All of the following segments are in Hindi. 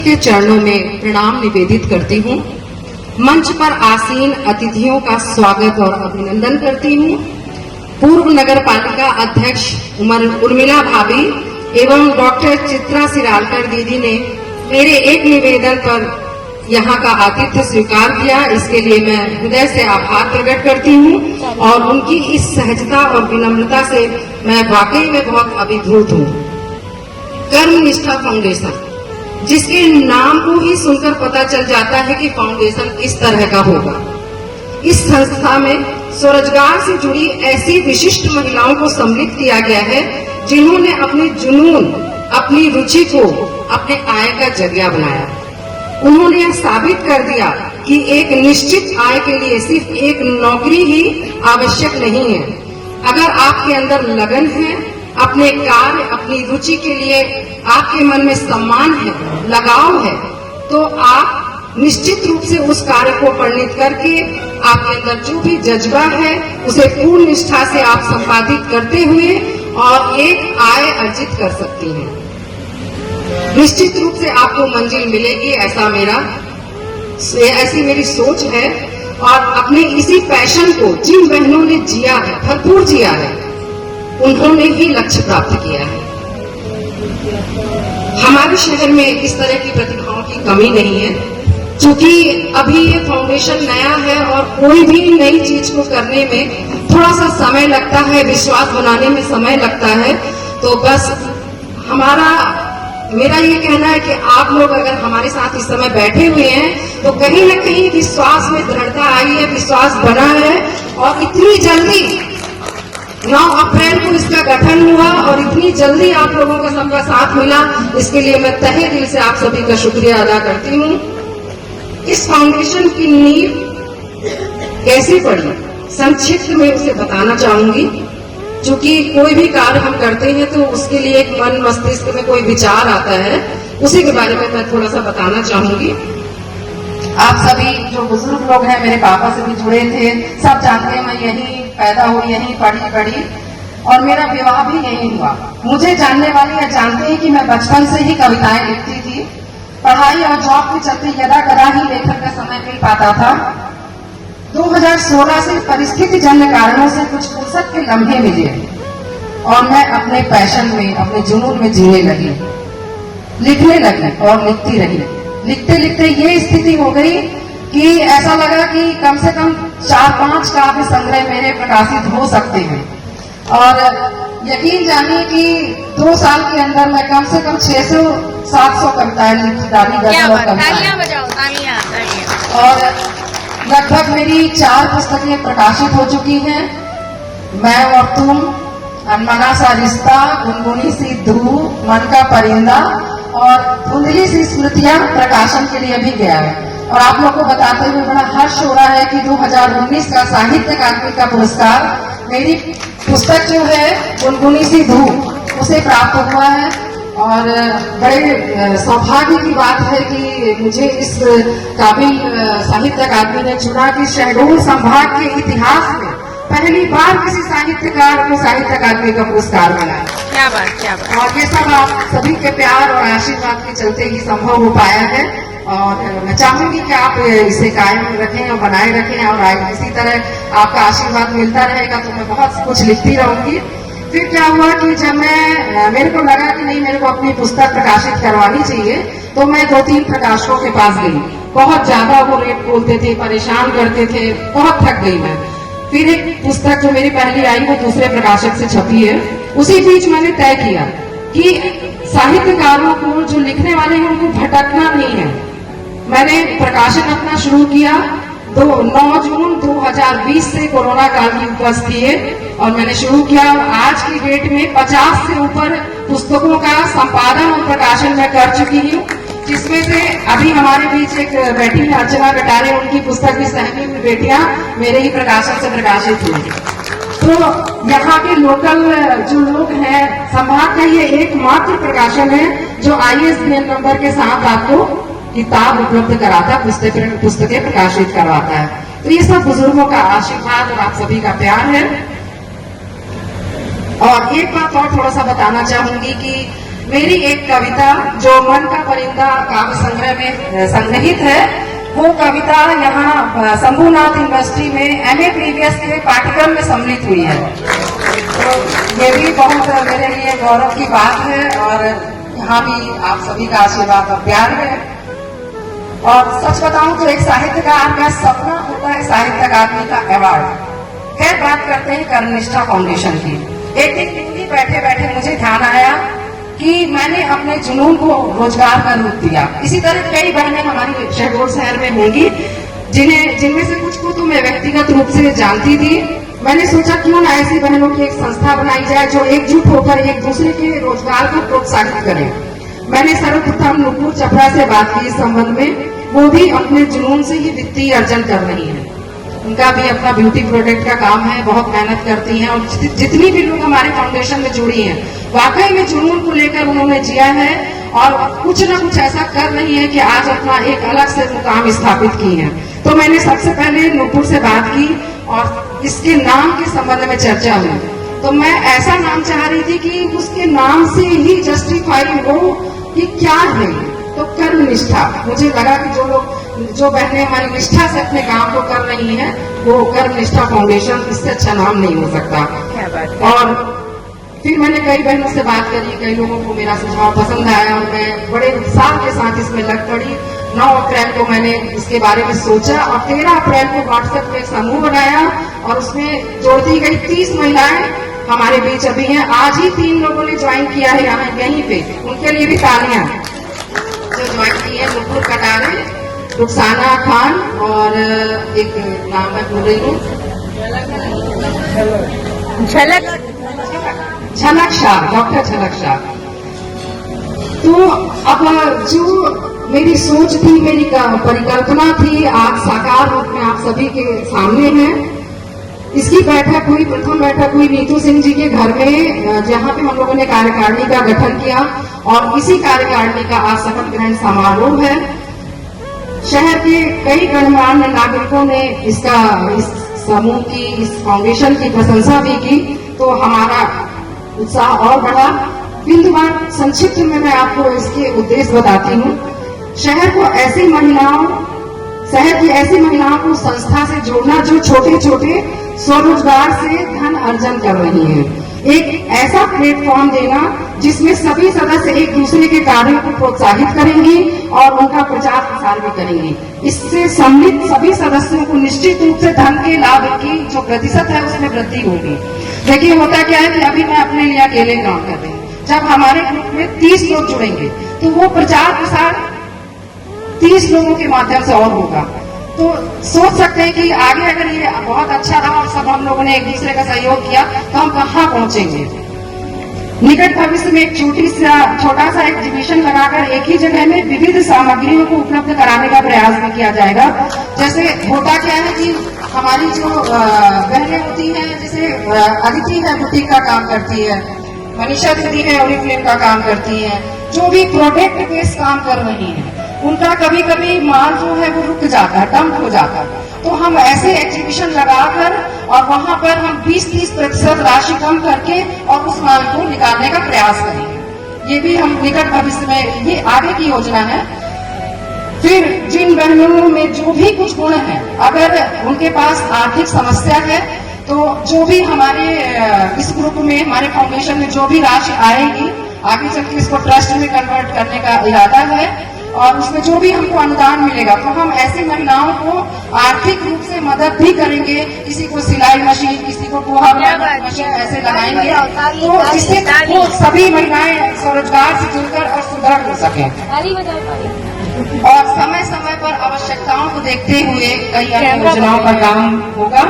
के चरणों में प्रणाम निवेदित करती हूँ। मंच पर आसीन अतिथियों का स्वागत और अभिनंदन करती हूँ। पूर्व नगर पालिका अध्यक्ष उर्मिला भाभी एवं डॉक्टर चित्रा सिरालकर दीदी ने मेरे एक निवेदन पर यहाँ का आतिथ्य स्वीकार किया, इसके लिए मैं हृदय से आभार प्रकट करती हूँ और उनकी इस सहजता और विनम्रता से मैं वाकई में बहुत अभिभूत हूँ। कर्मनिष्ठा फाउंडेशन, जिसके नाम को ही सुनकर पता चल जाता है कि फाउंडेशन किस तरह का होगा। इस संस्था में स्वरोजगार से जुड़ी ऐसी विशिष्ट महिलाओं को सम्मिलित किया गया है जिन्होंने अपने जुनून, अपनी रुचि को अपने आय का जरिया बनाया। उन्होंने यह साबित कर दिया कि एक निश्चित आय के लिए सिर्फ एक नौकरी ही आवश्यक नहीं है। अगर आपके अंदर लगन है, अपने कार्य, अपनी रुचि के लिए आपके मन में सम्मान है, लगाव है, तो आप निश्चित रूप से उस कार्य को परिणित करके आपके अंदर जो भी जज्बा है उसे पूर्ण निष्ठा से आप संपादित करते हुए और एक आय अर्जित कर सकती हैं। निश्चित रूप से आपको मंजिल मिलेगी, ऐसी मेरी सोच है। और अपने इसी पैशन को जिन बहनों ने जिया है, भरपूर जिया है, उन्होंने ही लक्ष्य प्राप्त किया है। हमारे शहर में इस तरह की प्रतिभाओं की कमी नहीं है। चूंकि अभी ये फाउंडेशन नया है और कोई भी नई चीज को करने में थोड़ा सा समय लगता है, विश्वास बनाने में समय लगता है, तो बस मेरा ये कहना है कि आप लोग अगर हमारे साथ इस समय बैठे हुए हैं तो कहीं न कहीं विश्वास में दृढ़ता आई है, विश्वास बना है। और इतनी जल्दी 9 अप्रैल को इसका गठन हुआ और इतनी जल्दी आप लोगों का सबका साथ मिला, इसके लिए मैं तहे दिल से आप सभी का शुक्रिया अदा करती हूँ। इस फाउंडेशन की नींव कैसे पड़ी, संक्षिप्त में उसे बताना चाहूंगी। चूंकि कोई भी कार्य हम करते हैं तो उसके लिए एक मन मस्तिष्क में कोई विचार आता है, उसी के बारे में मैं थोड़ा सा बताना चाहूंगी। आप सभी जो बुजुर्ग लोग हैं, मेरे पापा से भी जुड़े थे, सब जानते हैं मैं यहीं पैदा हुई, यहीं पढ़ी और मेरा विवाह भी यहीं हुआ। मुझे जानने वाले जानते हैं कि मैं बचपन से ही कविताएं लिखती थी। पढ़ाई और जॉब के चलते यदा कदा ही लेखन का समय मिल पाता था। 2016 से परिस्थिति जन्य कारणों से कुछ फुर्सत के लम्हे मिले और मैं अपने पैशन में, अपने जुनून में जीने लगी, लिखने लगी और लिखती रही। लिखते लिखते ये स्थिति हो गई कि ऐसा लगा कि कम से कम 4-5 काव्य संग्रह मेरे प्रकाशित हो सकते हैं। और यकीन जानिए कि 2 साल के अंदर मैं कम से कम 600-700 कविताएं लिखी डाली, और लगभग मेरी 4 पुस्तकें प्रकाशित हो चुकी हैं। मैं और तुम, अनमना सा रिश्ता, गुनगुनी सी धूप, मन का परिंदा और धुंधली सी स्मृतियां प्रकाशन के लिए भी गया है। और आप लोग को बताते हुए बड़ा हर्ष हो रहा है कि 2019 का साहित्य अकादमी का पुरस्कार मेरी पुस्तक जो है गुनगुनी सी धूप उसे प्राप्त हुआ है। और बड़े सौभाग्य की बात है कि मुझे इस काबिल साहित्य अकादमी ने चुना कि शहडोल संभाग के इतिहास में पहली बार किसी साहित्यकार को साहित्य अकादमी का पुरस्कार मिला। क्या बात। और ये सब आप सभी के प्यार और आशीर्वाद के चलते ही संभव हो पाया है। और मैं चाहूंगी कि आप इसे कायम रखें और बनाए रखें और इसी तरह आपका आशीर्वाद मिलता रहेगा तो मैं बहुत कुछ लिखती रहूंगी। फिर क्या हुआ कि जब मेरे को लगा कि नहीं, मेरे को अपनी पुस्तक प्रकाशित करवानी चाहिए, तो मैं 2-3 प्रकाशकों के पास गई। बहुत ज्यादा वो रेट बोलते थे, परेशान करते थे, बहुत थक गई मैं। फिर एक पुस्तक जो मेरी पहली आई वो दूसरे प्रकाशक से छपी है। उसी बीच मैंने तय किया कि साहित्यकारों को, जो लिखने वाले हैं, उनको भटकना नहीं है। मैंने प्रकाशन अपना शुरू किया 9 जून 2020 से कोरोना काल की उपस्थिति है और मैंने शुरू किया। आज की डेट में 50 से ऊपर पुस्तकों का संपादन और प्रकाशन मैं कर चुकी हूँ, जिसमें से अभी हमारे बीच एक बेटी है अर्चना कटारे, उनकी पुस्तक भी सहमी हुई बेटियां मेरे ही प्रकाशन से प्रकाशित हुई। तो यहाँ के लोकल जो लोग हैं, संभाग का ये एकमात्र प्रकाशन है जो ISBN नंबर के साथ आपको किताब उपलब्ध कराता, पुस्तकें प्रकाशित करवाता है। तो ये सब बुजुर्गों का आशीर्वाद और आप सभी का प्यार है। और एक बात और थोड़ा सा बताना चाहूंगी कि मेरी एक कविता जो मन का परिंदा काव्य संग्रह में संग्रहित है, वो कविता यहाँ शंभुनाथ यूनिवर्सिटी में एमए प्रीवियस के पाठ्यक्रम में सम्मिलित हुई है। तो ये भी बहुत मेरे लिए गौरव की बात है और यहाँ भी आप सभी का आशीर्वाद और प्यार है। और सच बताऊं तो एक साहित्यकार का सपना होता है साहित्य अकादमी का अवार्ड। खैर बात करते हैं कर्मनिष्ठा फाउंडेशन की। एक दिन दिल्ली बैठे बैठे मुझे ध्यान आया कि मैंने अपने जुनून को रोजगार का रूप दिया। इसी तरह कई बहनें हमारी शहडोल शहर में होंगी जिनमें से कुछ को तो मैं व्यक्तिगत रूप से जानती थी। मैंने सोचा क्यों ना ऐसी बहनों की एक संस्था बनाई जाए जो एकजुट होकर एक दूसरे के रोजगार को प्रोत्साहित करे। मैंने सर्वप्रथम नुपुर चपड़ा से बात की इस संबंध में। वो भी अपने जुनून से ही वित्तीय अर्जन कर रही है। उनका भी अपना ब्यूटी प्रोडक्ट का काम है, बहुत मेहनत करती हैं। और जितनी भी लोग हमारे फाउंडेशन में जुड़ी हैं, वाकई में जुनून को लेकर उन्होंने जिया है और कुछ ना कुछ ऐसा कर रही है कि आज अपना एक अलग से मुकाम स्थापित की है। तो मैंने सबसे पहले नुपुर से बात की और इसके नाम के संबंध में चर्चा हुई। तो मैं ऐसा नाम चाह रही थी कि उसके नाम से ही जस्टिफाई हो कि क्या है। तो कर्मनिष्ठा, मुझे लगा कि जो बहनें हमारी निष्ठा से अपने काम को कर रही हैं, वो कर्मनिष्ठा फाउंडेशन, इससे अच्छा नाम नहीं हो सकता। और फिर मैंने कई बहनों से बात करी, कई लोगों को मेरा सुझाव पसंद आया और मैं बड़े उत्साह के साथ इसमें लग पड़ी। 9 अप्रैल को मैंने इसके बारे में सोचा और 13 अप्रैल को व्हाट्सएप पे एक समूह बनाया और उसमें जोड़ दी गई 30 महिलाएं हमारे बीच अभी हैं। आज ही 3 लोगों ने ज्वाइन किया है यहाँ यहीं पे, उनके लिए भी तालियां। जो ज्वाइन की है नुपुर कटारे, रुखसाना खान और एक नाम मैं भूल रही हूँ, झलक शाह, डॉक्टर झलक शाह। तो अब जो मेरी सोच थी, मेरी परिकल्पना थी, आज साकार रूप में आप सभी के सामने है। इसकी बैठक हुई, प्रथम बैठक हुई नीतू सिंह जी के घर में, जहां पे हम लोगों ने कार्यकारिणी का गठन किया और इसी कार्यकारिणी का आज शपथ ग्रहण समारोह है। शहर के कई गणमान्य नागरिकों ने इस समूह की, इस फाउंडेशन की प्रशंसा भी की, तो हमारा उत्साह और बढ़ा। बिंदुवार संक्षिप्त में मैं आपको इसके उद्देश्य बताती हूँ। शहर की ऐसी महिलाओं को संस्था से जोड़ना जो छोटे छोटे स्वरोजगार से धन अर्जन कर रही हैं। एक ऐसा प्लेटफॉर्म देना जिसमें सभी सदस्य एक दूसरे के कार्यों को प्रोत्साहित करेंगी और उनका प्रचार प्रसार भी करेंगी। इससे सम्मिलित सभी सदस्यों को निश्चित रूप से धन के लाभ की जो प्रतिशत है उसमें वृद्धि होगी। देखिए होता क्या है कि अभी मैं अपने लिए अकेले काम कर रही हूँ। जब हमारे ग्रुप में 30 लोग जुड़ेंगे तो वो प्रचार प्रसार 30 लोगों के माध्यम से और होगा। तो सोच सकते हैं कि आगे अगर ये बहुत अच्छा रहा और सब हम लोगों ने एक दूसरे का सहयोग किया तो हम कहाँ पहुंचेंगे। निकट भविष्य में एक छोटा सा एग्जीबिशन लगाकर एक ही जगह में विविध सामग्रियों को उपलब्ध कराने का प्रयास भी किया जाएगा। जैसे होता क्या है कि हमारी जो बहनें होती हैं, जैसे अदिति है बुटीक का काम करती है, मनीषा दीदी है ओरिफ्लेम का काम करती है, जो भी प्रोडक्ट बेस्ड काम कर रही है, उनका कभी कभी माल जो है वो रुक जाता है, डंप हो जाता है। तो हम ऐसे एग्जीबिशन लगाकर और वहां पर हम 20-30% राशि कम करके और उस माल को निकालने का प्रयास करेंगे। ये भी हम निकट भविष्य में, ये आगे की योजना है। फिर जिन बहनों में जो भी कुछ गुण है, अगर उनके पास आर्थिक समस्या है तो जो भी हमारे इस ग्रुप में, हमारे फाउंडेशन में जो भी राशि आएगी, आगे चल के इसको ट्रस्ट में कन्वर्ट करने का इरादा है और उसमें जो भी हमको अनुदान मिलेगा तो हम ऐसी महिलाओं को आर्थिक रूप से मदद भी करेंगे। किसी को सिलाई मशीन, किसी को पोहा बनाने की मशीन ऐसे लगाएंगे तो जिससे वो सभी महिलाएं स्वरोजगार से जुड़कर और सुदृढ़ हो सके। और समय समय पर आवश्यकताओं को देखते हुए कई अन्य योजनाओं पर काम होगा।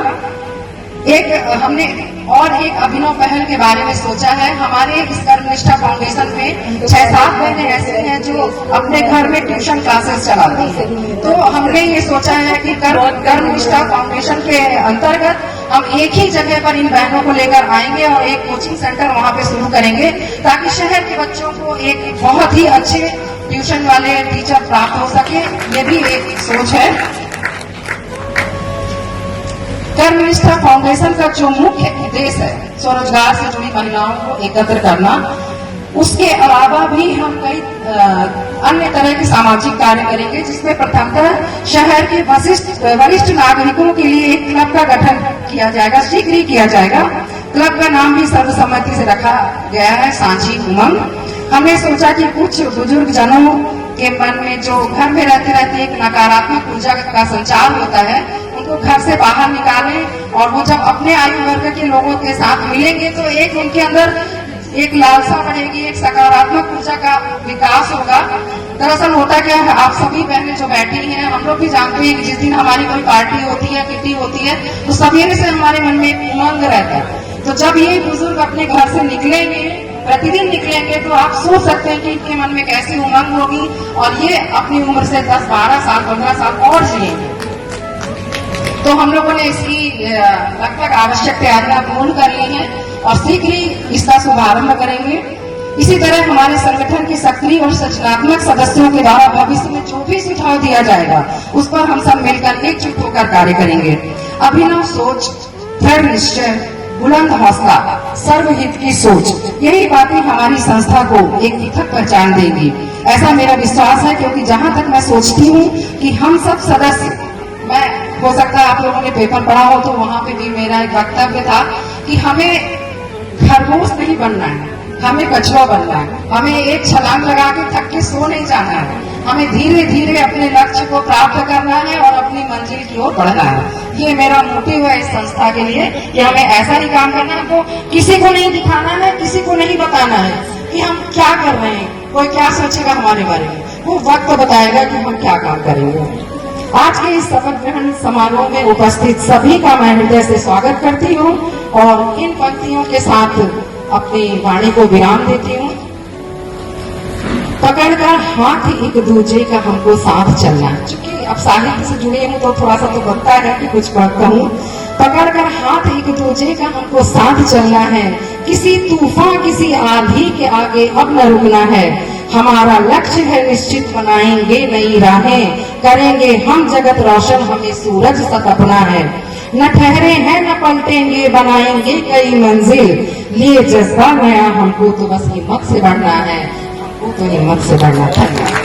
हमने और एक अभिनव पहल के बारे में सोचा है। हमारे इस कर्मनिष्ठा फाउंडेशन में 6-7 बहनें ऐसे हैं जो अपने घर में ट्यूशन क्लासेस चलाती हैं। तो हमने ये सोचा है कि कर्मनिष्ठा फाउंडेशन के अंतर्गत हम एक ही जगह पर इन बहनों को लेकर आएंगे और एक कोचिंग सेंटर वहाँ पे शुरू करेंगे ताकि शहर के बच्चों को एक बहुत ही अच्छे ट्यूशन वाले टीचर प्राप्त हो सके। ये भी एक सोच है। कर्मनिष्ठा फाउंडेशन का जो मुख्य उद्देश्य है स्वरोजगार से जुड़ी महिलाओं को एकत्र करना। उसके अलावा भी हम कई अन्य तरह के सामाजिक कार्य करेंगे, जिसमें प्रथमतः शहर के वरिष्ठ नागरिकों के लिए एक क्लब का गठन किया जाएगा, शीघ्र ही किया जाएगा। क्लब का नाम भी सर्वसम्मति से रखा गया है, सांची उमंग। हमने सोचा कि कुछ बुजुर्ग जनों के मन में जो घर में रहते रहते एक नकारात्मक ऊर्जा का संचार होता है, उनको घर से बाहर निकालें और वो जब अपने आयु वर्ग के लोगों के साथ मिलेंगे तो एक उनके अंदर एक लालसा बढ़ेगी, एक सकारात्मक ऊर्जा का विकास होगा। दरअसल होता क्या है, आप सभी बहनें जो बैठी हैं, हम लोग भी जानते हैं कि जिस दिन हमारी कोई पार्टी होती है, किटी होती है, तो सवेरे से हमारे मन में एक उमंग रहता है। तो जब ये बुजुर्ग अपने घर से निकलेंगे, प्रतिदिन निकलेंगे, तो आप सोच सकते हैं कि इनके मन में कैसी उमंग होगी और ये अपनी उम्र से 10, 12 साल, 15 साल और जिएंगे। तो हम लोगों ने इसकी लगभग आवश्यक तैयारियां पूर्ण कर ली हैं और शीघ्र ही इसका शुभारंभ करेंगे। इसी तरह हमारे संगठन के सक्रिय और सृजनात्मक सदस्यों के द्वारा भविष्य में जो भी सुझाव दिया जाएगा, उस पर हम सब मिलकर एकजुट होकर कार्य करेंगे। अभिनव सोच, दृढ़ निश्चय, बुलंद हौसला, सर्वहित की सोच, यही बातें हमारी संस्था को एक पृथक पहचान देंगी। ऐसा मेरा विश्वास है, क्योंकि जहां तक मैं सोचती हूँ कि हम सब सदस्य, मैं हो सकता है आप लोगों ने पेपर पढ़ा हो तो वहां पे भी मेरा एक वक्तव्य था कि हमें खरगोश नहीं बनना है, हमें कछुआ बनना है। हमें एक छलांग लगा के थक के सो नहीं जाना है, हमें धीरे धीरे अपने लक्ष्य को प्राप्त करना है और अपनी मंजिल की ओर बढ़ना है। ये मेरा मोटिव है इस संस्था के लिए कि हमें ऐसा ही काम करना है। तो किसी को नहीं दिखाना है, किसी को नहीं बताना है कि हम क्या कर रहे हैं, कोई क्या सोचेगा हमारे बारे में, वो वक्त बताएगा कि हम क्या काम करेंगे। आज के इस शपथ ग्रहण समारोह में उपस्थित सभी का मैं हृदय से स्वागत करती हूँ और इन पंक्तियों के साथ अपनी वाणी को विराम देती हूँ। पकड़कर हाथ एक दूजे का हमको साथ चलना। चूंकि अब साहित्य से जुड़े हूँ तो थोड़ा सा तो बनता है कि कुछ कहूँ। पकड़कर हाथ एक दूजे का हमको साथ चलना है, किसी तूफान किसी आंधी के आगे अब न रुकना है। हमारा लक्ष्य है निश्चित, बनाएंगे नई राहें, करेंगे हम जगत रोशन, हमें सूरज सा तपना है। न ठहरे हैं न पलटेंगे, बनाएंगे कई मंजिल, लिए जज्बा नया हमको तो बस हिम्मत से बढ़ना है, हमको तो हिम्मत से बढ़ना। धन्यवाद।